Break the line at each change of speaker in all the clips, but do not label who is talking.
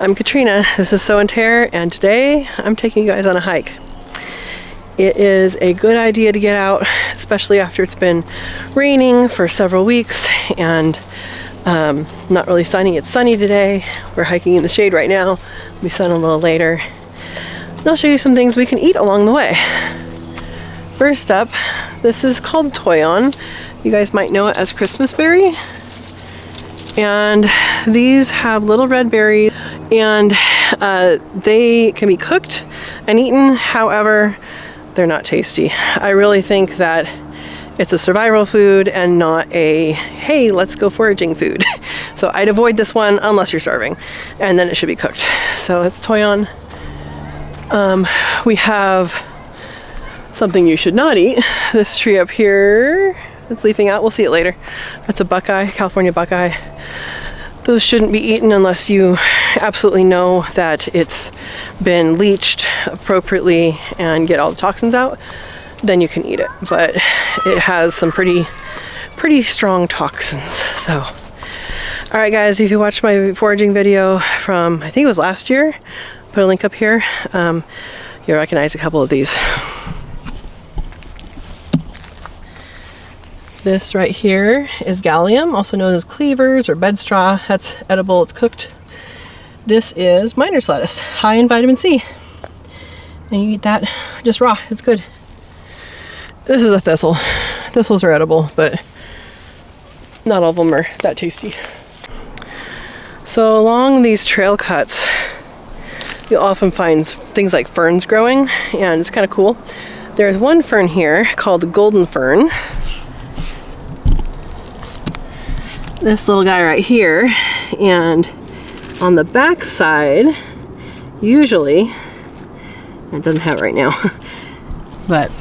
I'm Katrina, this is So and Tare, and today I'm taking you guys on a hike. It is a good idea to get out, especially after it's been raining for several weeks and not really sunny. It's sunny today. We're hiking in the shade right now. It'll be sun a little later. And I'll show you some things we can eat along the way. First up, this is called toyon. You guys might know it as Christmas berry. And these have little red berries, and they can be cooked and eaten. However, they're not tasty. I really think that it's a survival food and not a, hey, let's go foraging food. So I'd avoid this one unless you're starving, and then it should be cooked. So it's toyon. We have something you should not eat. This tree up here, it's leafing out. We'll see it later. That's a buckeye, California buckeye. Those shouldn't be eaten unless you absolutely know that it's been leached appropriately and get all the toxins out. Then you can eat it, but it has some pretty strong toxins. So, all right, guys, if you watched my foraging video from, I think it was last year, put a link up here. You'll recognize a couple of these. This right here is gallium, also known as cleavers or bed straw. That's edible, it's cooked. This is miner's lettuce, high in vitamin C. And you eat that just raw, it's good. This is a thistle. Thistles are edible, but not all of them are that tasty. So along these trail cuts, you'll often find things like ferns growing, and it's kind of cool. There's one fern here called the golden fern. This little guy right here, and on the back side, usually, it doesn't have it right now, but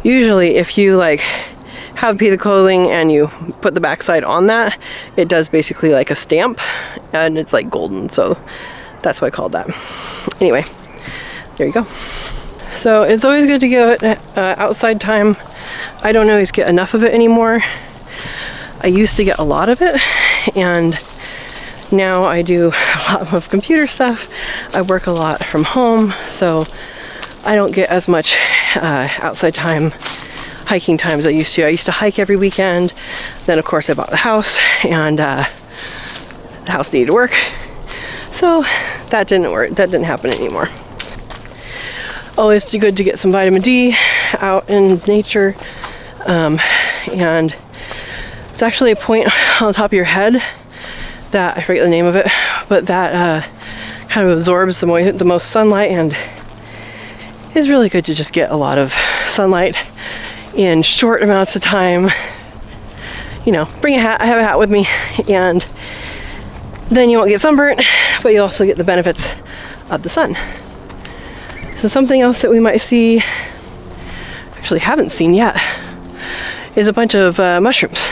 usually if you like have a piece of clothing and you put the backside on that, it does basically like a stamp, and it's like golden, so that's why I called that. Anyway, there you go. So it's always good to get outside time. I don't always get enough of it anymore. I used to get a lot of it, and now I do a lot of computer stuff. I work a lot from home, so I don't get as much outside time, hiking time as I used to. I used to hike every weekend. Then, of course, I bought the house, and the house needed work. So that didn't work. That didn't happen anymore. Always good to get some vitamin D out in nature, and it's actually a point on the top of your head that, I forget the name of it, but that kind of absorbs the most sunlight, and it's really good to just get a lot of sunlight in short amounts of time. You know, bring a hat. I have a hat with me, and then you won't get sunburnt, but you also get the benefits of the sun. So something else that we might see, actually haven't seen yet, is a bunch of mushrooms.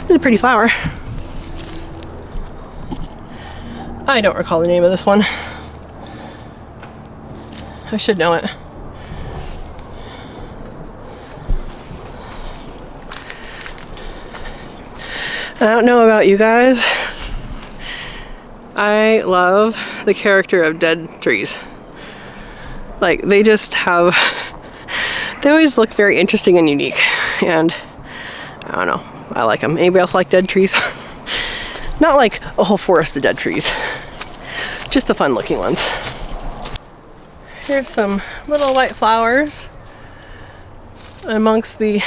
It's a pretty flower. I don't recall the name of this one. I should know it. I don't know about you guys. I love the character of dead trees. Like, they just have, they always look very interesting and unique, and I don't know, I like them. Anybody else like dead trees? Not like a whole forest of dead trees, just the fun looking ones. Here's some little white flowers amongst the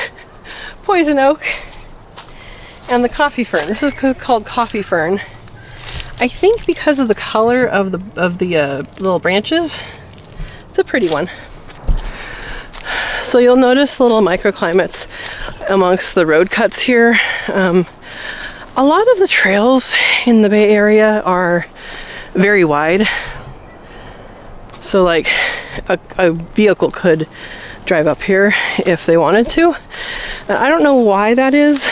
poison oak and the coffee fern. This is called coffee fern. I think because of the color of the little branches. It's a pretty one. So you'll notice little microclimates amongst the road cuts here. A lot of the trails in the Bay Area are very wide. So like a vehicle could drive up here if they wanted to. I don't know why that is.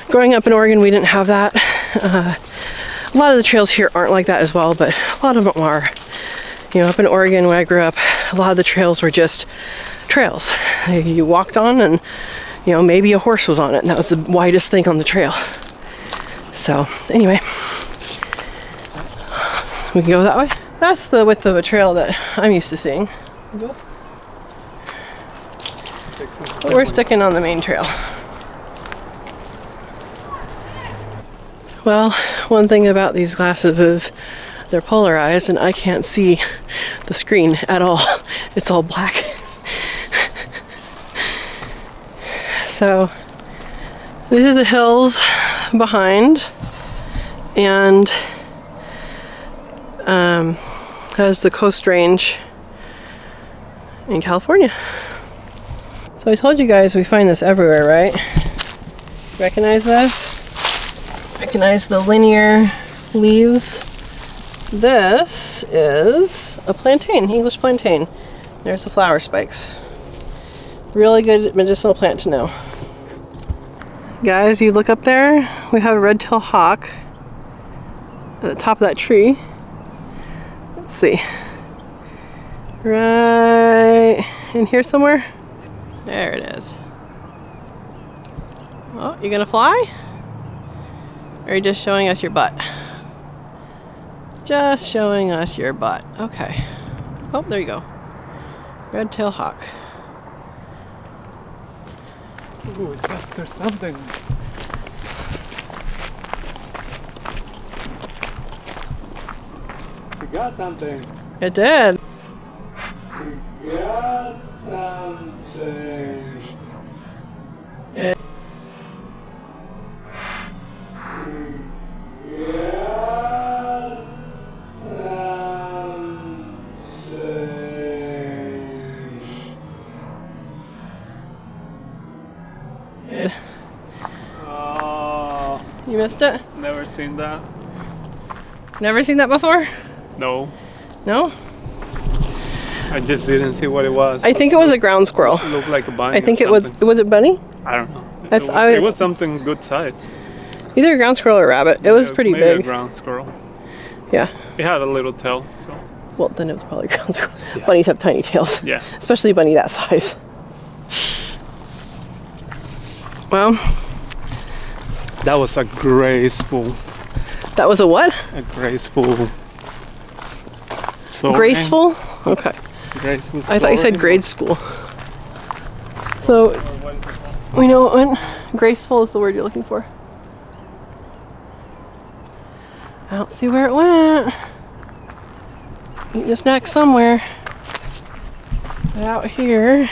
Growing up in Oregon, we didn't have that. A lot of the trails here aren't like that as well, but a lot of them are. You know, up in Oregon when I grew up, a lot of the trails were just trails. You walked on, and you know, maybe a horse was on it, and that was the widest thing on the trail. So anyway, We can go that way. That's the width of a trail that I'm used to seeing. But we're sticking on the main trail. Well, one thing about these glasses is they're polarized and I can't see the screen at all. It's all black. So these are the hills behind, and has the Coast Range in California. So I told you guys we find this everywhere, right? Recognize this? Recognize the linear leaves? This is a plantain, English plantain. There's the flower spikes. Really good medicinal plant to know. Guys, you look up there, we have a red-tailed hawk at the top of that tree. Let's see. Right in here somewhere. There it is. Oh, you gonna fly? Or are you just showing us your butt? Just showing us your butt. Okay. Oh, there you go. Red-tailed hawk.
Ooh, it's after something. We got something.
It did.
We got something.
It
Oh,
You missed it?
never seen that.
Never seen that before?
No,
No?
I just didn't see what it was.
I think it was a ground squirrel.
It looked like a bunny.
I think
or
it was
something.
it bunny?
I don't know.
I
It was something good size.
Either a ground squirrel or a rabbit. It was pretty
Maybe a
big.
ground squirrel.
Yeah.
It had a little tail, so
Well, then it was probably a ground squirrel.
Yeah.
Bunnies have tiny tails.
yeah.
Especially a bunny that size. Well,
That was a graceful.
that was a what?
A graceful. Soaring.
Graceful? Okay.
Graceful.
I thought you said
soaring.
grade school. So, we know what went. Graceful is the word you're looking for. I don't see where it went. Eating a snack somewhere. Out here.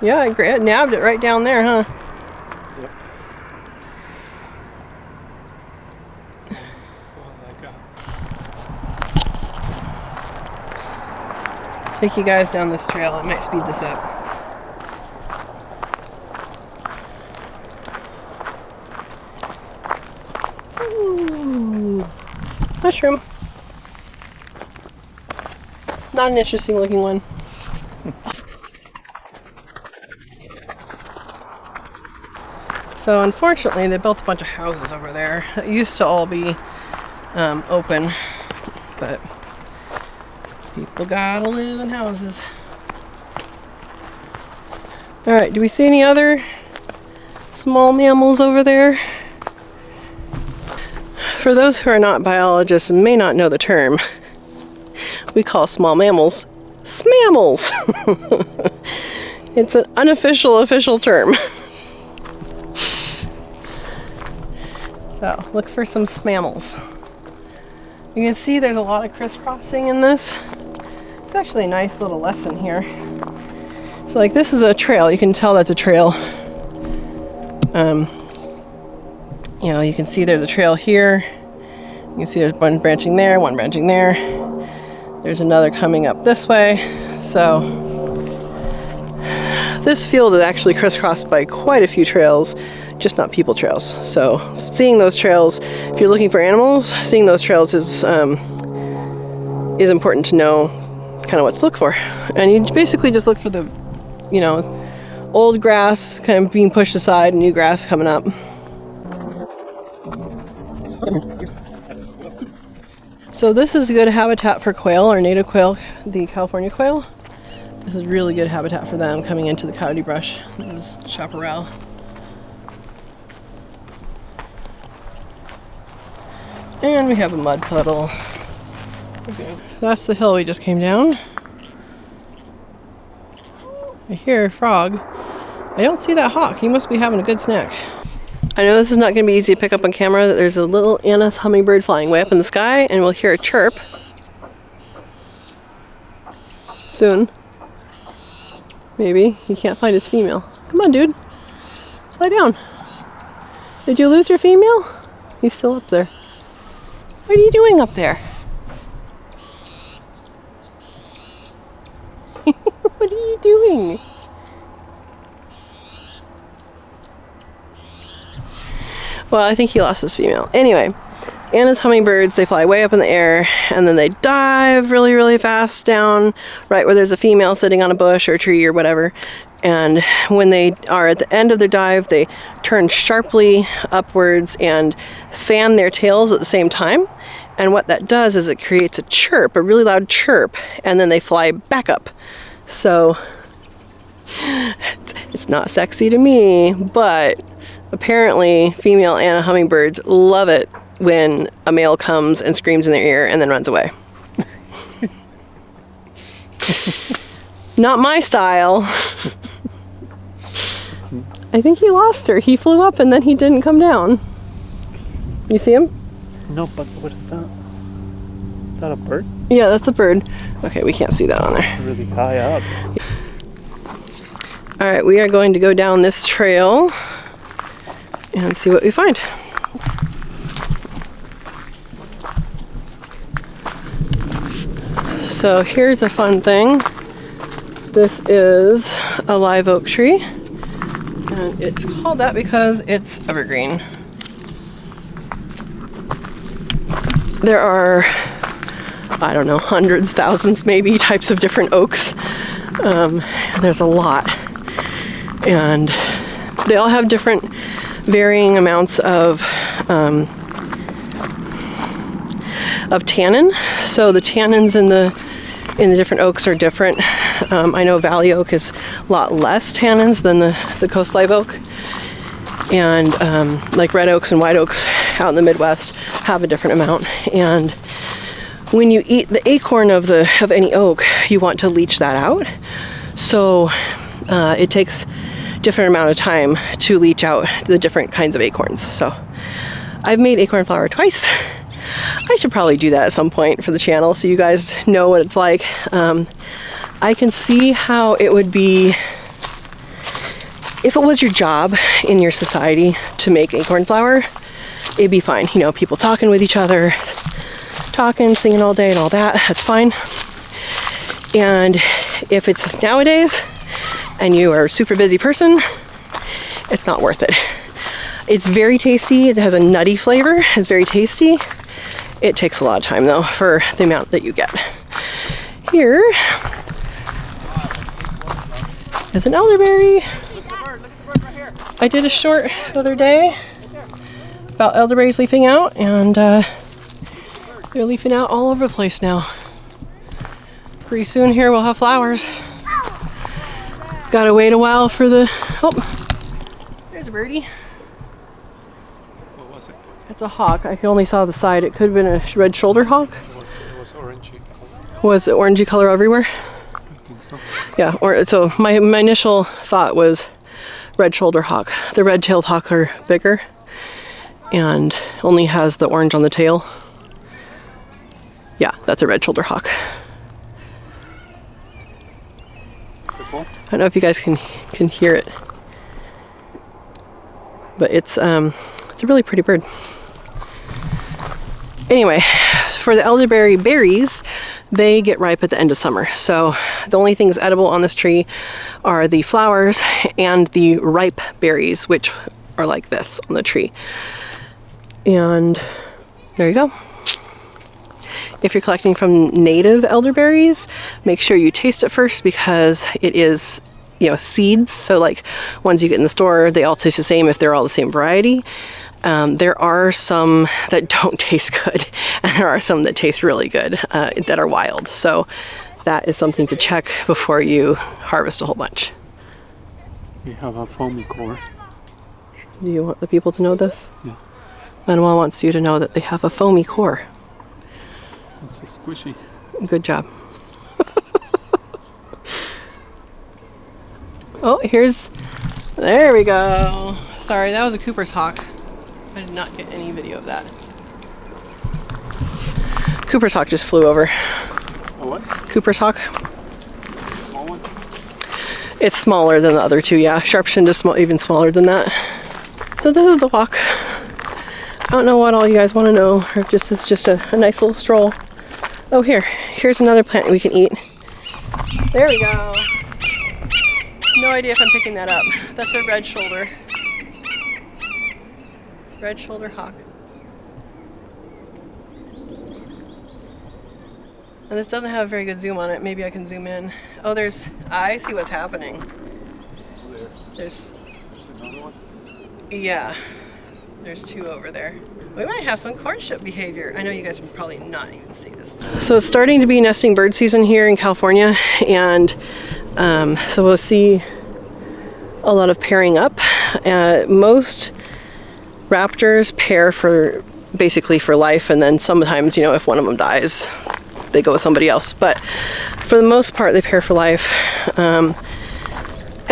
Yeah, it nabbed it right down there, huh?
Yep.
Take you guys down this trail. It might speed this up. Ooh, mushroom. Not an interesting looking one. So unfortunately, they built a bunch of houses over there that used to all be open, but people gotta live in houses. All right, do we see any other small mammals over there? For those who are not biologists and may not know the term, we call small mammals smammals. It's an unofficial official term. So look for some smammals. You can see there's a lot of crisscrossing in this. It's actually a nice little lesson here. So like this is a trail, you can tell that's a trail. You know, you can see there's a trail here. You can see there's one branching there, one branching there. There's another coming up this way. So this field is actually crisscrossed by quite a few trails, just not people trails. So seeing those trails, if you're looking for animals, seeing those trails is important to know kind of what to look for. And you basically just look for the, you know, old grass kind of being pushed aside and new grass coming up. So this is good habitat for quail, or native quail, the California quail. This is really good habitat for them coming into the coyote brush. This is chaparral. And we have a mud puddle. Okay. That's the hill we just came down. I hear a frog. I don't see that hawk. He must be having a good snack. I know this is not going to be easy to pick up on camera, that there's a little Anna's hummingbird flying way up in the sky, and we'll hear a chirp soon. Maybe. He can't find his female. Come on, dude. Lie down. Did you lose your female? He's still up there. What are you doing up there? What are you doing? Well, I think he lost his female. Anyway, Anna's hummingbirds, they fly way up in the air and then they dive really, really fast down right where there's a female sitting on a bush or a tree or whatever. And when they are at the end of their dive, they turn sharply upwards and fan their tails at the same time. And what that does is it creates a chirp, a really loud chirp, and then they fly back up. So it's not sexy to me, but apparently female Anna hummingbirds love it when a male comes and screams in their ear and then runs away. Not my style. I think he lost her. He flew up and then he didn't come down. You see him?
No, but what is that? Is that a bird?
Yeah, that's a bird. Okay, we can't see that on there.
Really high up.
All right, we are going to go down this trail and see what we find. So here's a fun thing. This is a live oak tree, and it's called that because it's evergreen. There are, I don't know, hundreds, thousands maybe, types of different oaks. There's a lot. And they all have different varying amounts of tannin. So the tannins in the different oaks are different. I know Valley Oak is a lot less tannins than the Coast Live Oak. And like red oaks and white oaks out in the Midwest have a different amount. And when you eat the acorn of any oak, you want to leach that out. So it takes different amount of time to leach out the different kinds of acorns. So I've made acorn flour twice. I should probably do that at some point for the channel so you guys know what it's like. I can see how it would be if it was your job in your society to make acorn flour. It'd be fine, you know, people talking with each other, talking, singing all day and all that, that's fine. And if it's nowadays and you are a super busy person, it's not worth it. It's very tasty, it has a nutty flavor, it's very tasty. It takes a lot of time though for the amount that you get. Here is an elderberry. I did a short the other day about elderberries leafing out, and they're leafing out all over the place now. Pretty soon here we'll have flowers. Gotta wait a while for the, oh, there's a birdie.
What was it?
It's a hawk. I only saw the side. It could have been a red-shouldered hawk.
It was orangey color.
Was it orangey color everywhere?
I think so.
Yeah, or so my initial thought was red-shouldered hawk. The red-tailed hawk are bigger and only has the orange on the tail. Yeah, that's a red-shouldered hawk.
Is it cool?
I don't know if you guys can hear it, but it's a really pretty bird. Anyway, for the elderberry berries, they get ripe at the end of summer. So the only things edible on this tree are the flowers and the ripe berries, which are like this on the tree. And there you go. If you're collecting from native elderberries, make sure you taste it first because it is, you know, seeds. So like ones you get in the store, they all taste the same if they're all the same variety. There are some that don't taste good, and there are some that taste really good that are wild. So that is something to check before you harvest a whole bunch.
We have a foamy core.
Do you want the people to know this?
Yeah.
Manuel wants you to know that they have a foamy core.
It's a squishy.
Good job. Oh, there we go. Sorry, that was a Cooper's hawk. I did not get any video of that. Cooper's hawk just flew over.
A what?
Cooper's hawk.
Small one? It's
smaller than the other two, yeah. Sharp-shinned is even smaller than that. So this is the walk. I don't know what all you guys want to know, or it's just a nice little stroll. Oh, here's another plant we can eat. There we go. No idea if I'm picking that up. That's a red shoulder. Red shoulder hawk. And this doesn't have a very good zoom on it. Maybe I can zoom in. Oh, I see what's happening. There's
another one?
Yeah. There's two over there. We might have some courtship behavior. I know you guys will probably not even see this. So it's starting to be nesting bird season here in California, and so we'll see a lot of pairing up. Most raptors pair basically for life, and then sometimes, if one of them dies, they go with somebody else. But for the most part, they pair for life, and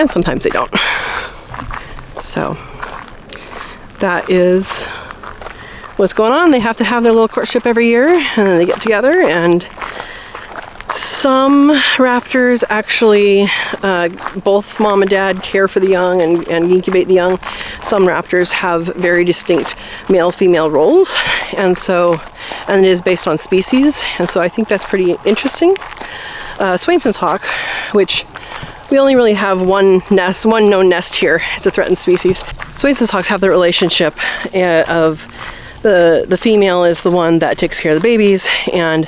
sometimes they don't. So that is what's going on. They have to have their little courtship every year, and then they get together, and some raptors actually, both mom and dad care for the young and incubate the young. Some raptors have very distinct male-female roles, and it is based on species, and so I think that's pretty interesting. Swainson's hawk, which we only really have one known nest here. It's a threatened species. Swainson's hawks have the relationship of the female is the one that takes care of the babies, and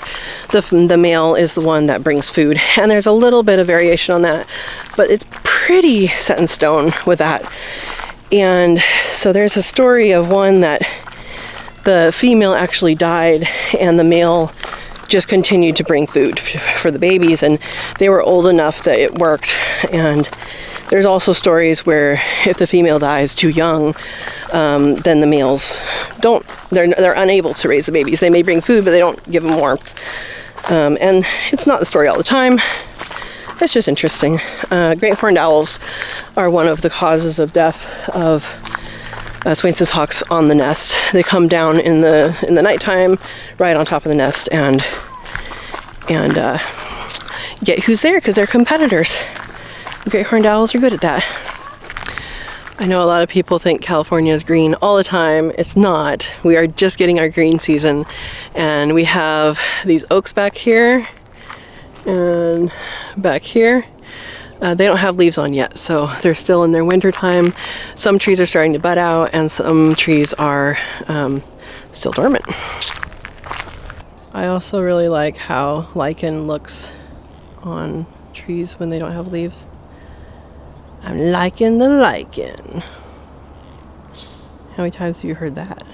the male is the one that brings food. And there's a little bit of variation on that, but it's pretty set in stone with that. And so there's a story of one that the female actually died, and the male just continued to bring food for the babies, and they were old enough that it worked. And there's also stories where if the female dies too young, then the males they're unable to raise the babies. They may bring food, but they don't give them warmth. And it's not the story all the time. It's just interesting. Great horned owls are one of the causes of death of Swainson's hawks on the nest. They come down in the nighttime, right on top of the nest, and get who's there, because they're competitors. Great horned owls are good at that. I know a lot of people think California is green all the time. It's not. We are just getting our green season, and we have these oaks back here and back here. They don't have leaves on yet, so they're still in their winter time. Some trees are starting to bud out, and some trees are still dormant. I also really like how lichen looks on trees when they don't have leaves. I'm liking the lichen. How many times have you heard that?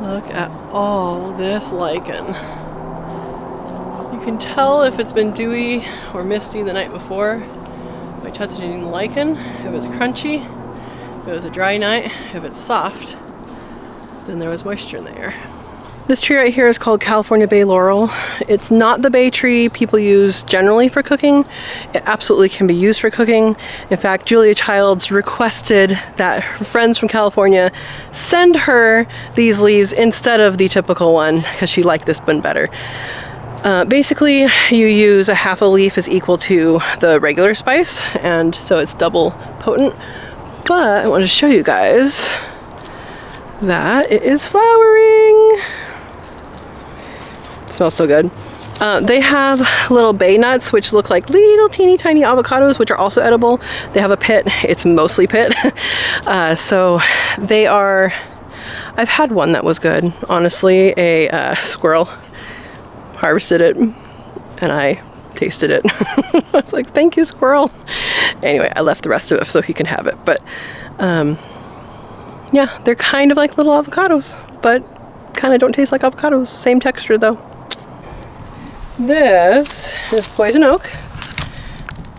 Look at all this lichen. You can tell if it's been dewy or misty the night before by touching the lichen. If it's crunchy, if it was a dry night, if it's soft, then there was moisture in the air. This tree right here is called California Bay Laurel. It's not the bay tree people use generally for cooking. It absolutely can be used for cooking. In fact, Julia Childs requested that her friends from California send her these leaves instead of the typical one, because she liked this one better. Basically, you use a half a leaf is equal to the regular spice, and so it's double potent. But I want to show you guys that it is flowering. It smells so good. They have little bay nuts, which look like little teeny tiny avocados, which are also edible. They have a pit. It's mostly pit. So they are, I've had one that was good. Honestly, a squirrel harvested it and I tasted it. I was like, thank you, squirrel. Anyway, I left the rest of it so he can have it. But yeah, they're kind of like little avocados, but kind of don't taste like avocados. Same texture though. This is poison oak,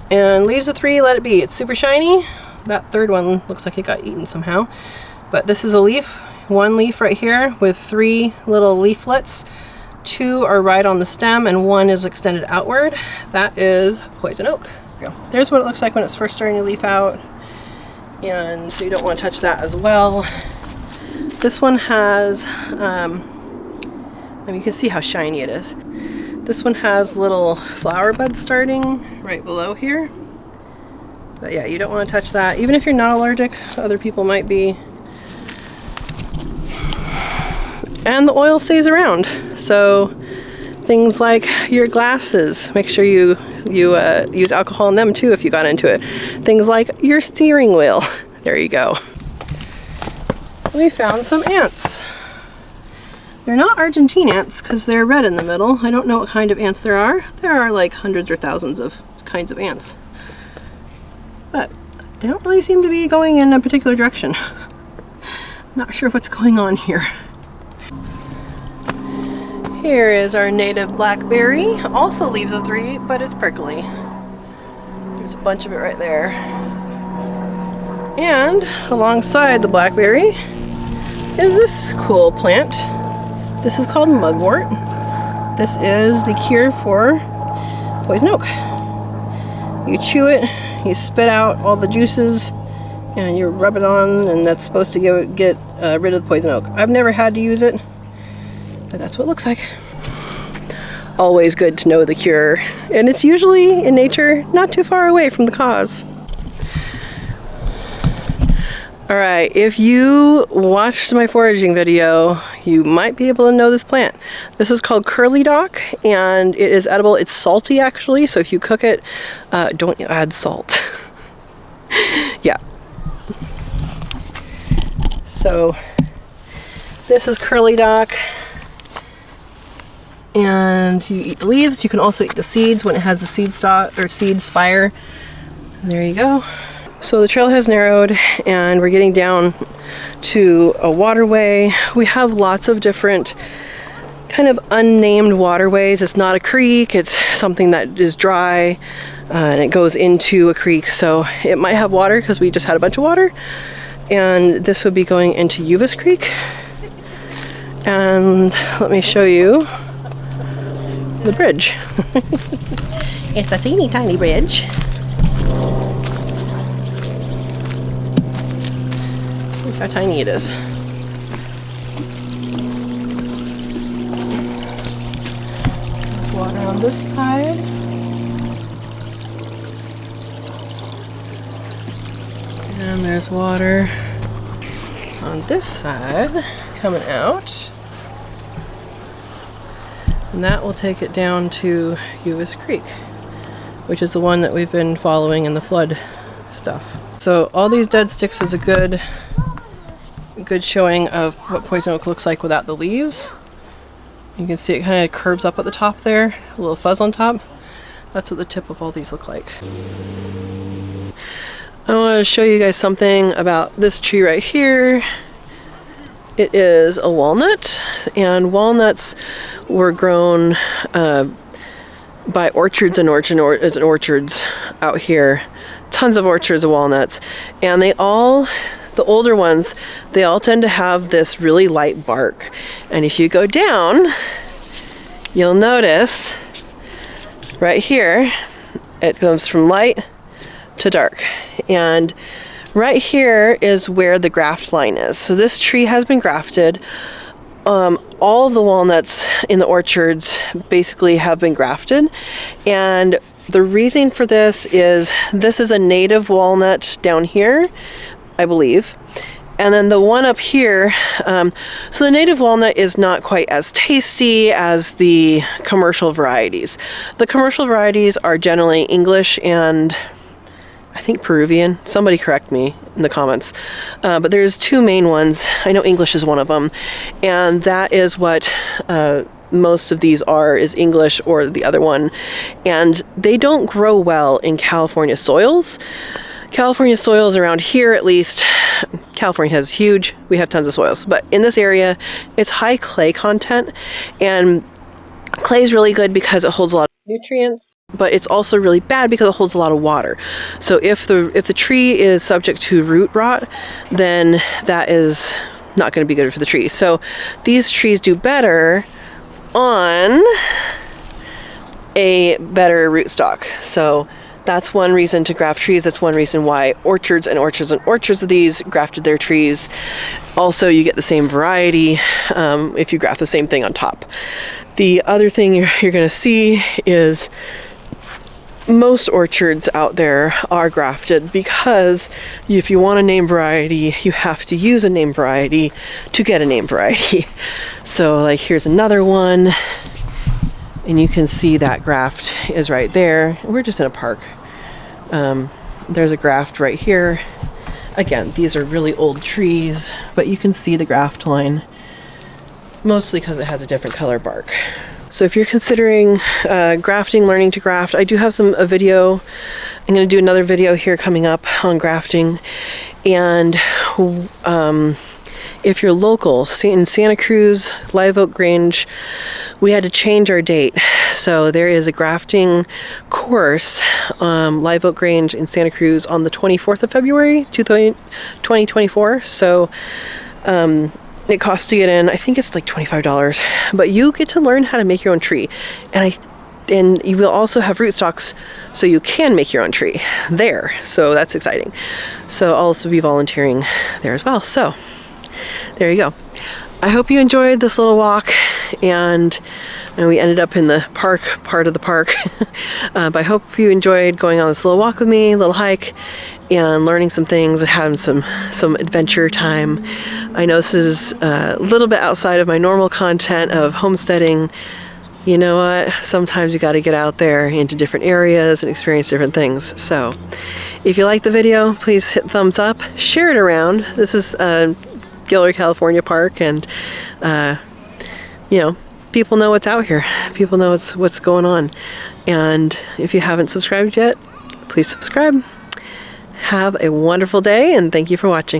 and leaves of 3, let it be. It's super shiny. That third one looks like it got eaten somehow. But this is a leaf, 1 leaf right here with 3 little leaflets. 2 are right on the stem and 1 is extended outward. That is poison oak. There's what it looks like when it's first starting to leaf out. And so you don't want to touch that as well. This one has, I mean, you can see how shiny it is. This one has little flower buds starting right below here. But yeah, you don't want to touch that. Even if you're not allergic, other people might be. And the oil stays around. So things like your glasses, make sure you use alcohol in them too if you got into it. Things like your steering wheel. There you go. We found some ants. They're not Argentine ants because they're red in the middle. I don't know what kind of ants there are. There are like hundreds or thousands of kinds of ants. But they don't really seem to be going in a particular direction. Not sure what's going on here. Here is our native blackberry. Also leaves of 3, but it's prickly. There's a bunch of it right there. And alongside the blackberry is this cool plant. This is called mugwort. This is the cure for poison oak. You chew it, you spit out all the juices, and you rub it on, and that's supposed to get rid of the poison oak. I've never had to use it, but that's what it looks like. Always good to know the cure, and it's usually in nature not too far away from the cause. Alright, if you watched my foraging video, you might be able to know this plant. This is called curly dock, and it is edible. It's salty actually, so if you cook it, don't add salt. Yeah. So, this is curly dock, and you eat the leaves. You can also eat the seeds when it has the seed stalk or seed spire. And there you go. So the trail has narrowed and we're getting down to a waterway. We have lots of different kind of unnamed waterways. It's not a creek, it's something that is dry and it goes into a creek. So it might have water because we just had a bunch of water. And this would be going into Uvis Creek. And let me show you the bridge. It's a teeny tiny bridge. Look how tiny it is. There's water on this side. And there's water on this side coming out. And that will take it down to Uvis Creek, which is the one that we've been following in the flood stuff. So all these dead sticks is a good showing of what poison oak looks like without the leaves. You can see it kind of curves up at the top there, a little fuzz on top. That's what the tip of all these look like. I want to show you guys something about this tree right here. It is a walnut, and walnuts were grown by orchards and orchards out here. Tons of orchards of walnuts, and they all, the older ones, they all tend to have this really light bark. And if you go down, you'll notice right here, it goes from light to dark. And right here is where the graft line is. So this tree has been grafted all of the walnuts in the orchards basically have been grafted, and the reason for this is a native walnut down here, I believe. And then the one up here, so the native walnut is not quite as tasty as the commercial varieties. The commercial varieties are generally English and I think Peruvian. Somebody correct me in the comments. But there's two main ones. I know English is one of them. And that is what most of these are, is English or the other one. And they don't grow well in California soils. California soils around here, at least, California has huge, we have tons of soils, but in this area, it's high clay content, and clay is really good because it holds a lot of nutrients, but it's also really bad because it holds a lot of water. So if the tree is subject to root rot, then that is not going to be good for the tree. So these trees do better on a better rootstock. So that's one reason to graft trees. That's one reason why orchards and orchards and orchards of these grafted their trees. Also, you get the same variety if you graft the same thing on top. The other thing you're going to see is most orchards out there are grafted because if you want a name variety, you have to use a name variety to get a name variety. So like here's another one, and you can see that graft is right there. We're just in a park. There's a graft right here. Again, these are really old trees, but you can see the graft line, mostly because it has a different color bark. So if you're considering grafting, learning to graft, I do have a video. I'm going to do another video here coming up on grafting. And if you're local, in Santa Cruz, Live Oak Grange, we had to change our date. So there is a grafting course, Live Oak Grange in Santa Cruz on the 24th of February, 2024. So it costs to get in. I think it's like $25, but you get to learn how to make your own tree. And you will also have rootstocks, so you can make your own tree there. So that's exciting. So I'll also be volunteering there as well. So there you go. I hope you enjoyed this little walk, and we ended up in the park, part of the park. But I hope you enjoyed going on this little walk with me, little hike, and learning some things and having some adventure time. I know this is a little bit outside of my normal content of homesteading. You know what? Sometimes you got to get out there into different areas and experience different things. So if you like the video, please hit thumbs up, share it around. This is Gilroy, California Park, and people know what's out here. People know what's going on. And if you haven't subscribed yet, please subscribe. Have a wonderful day, and thank you for watching.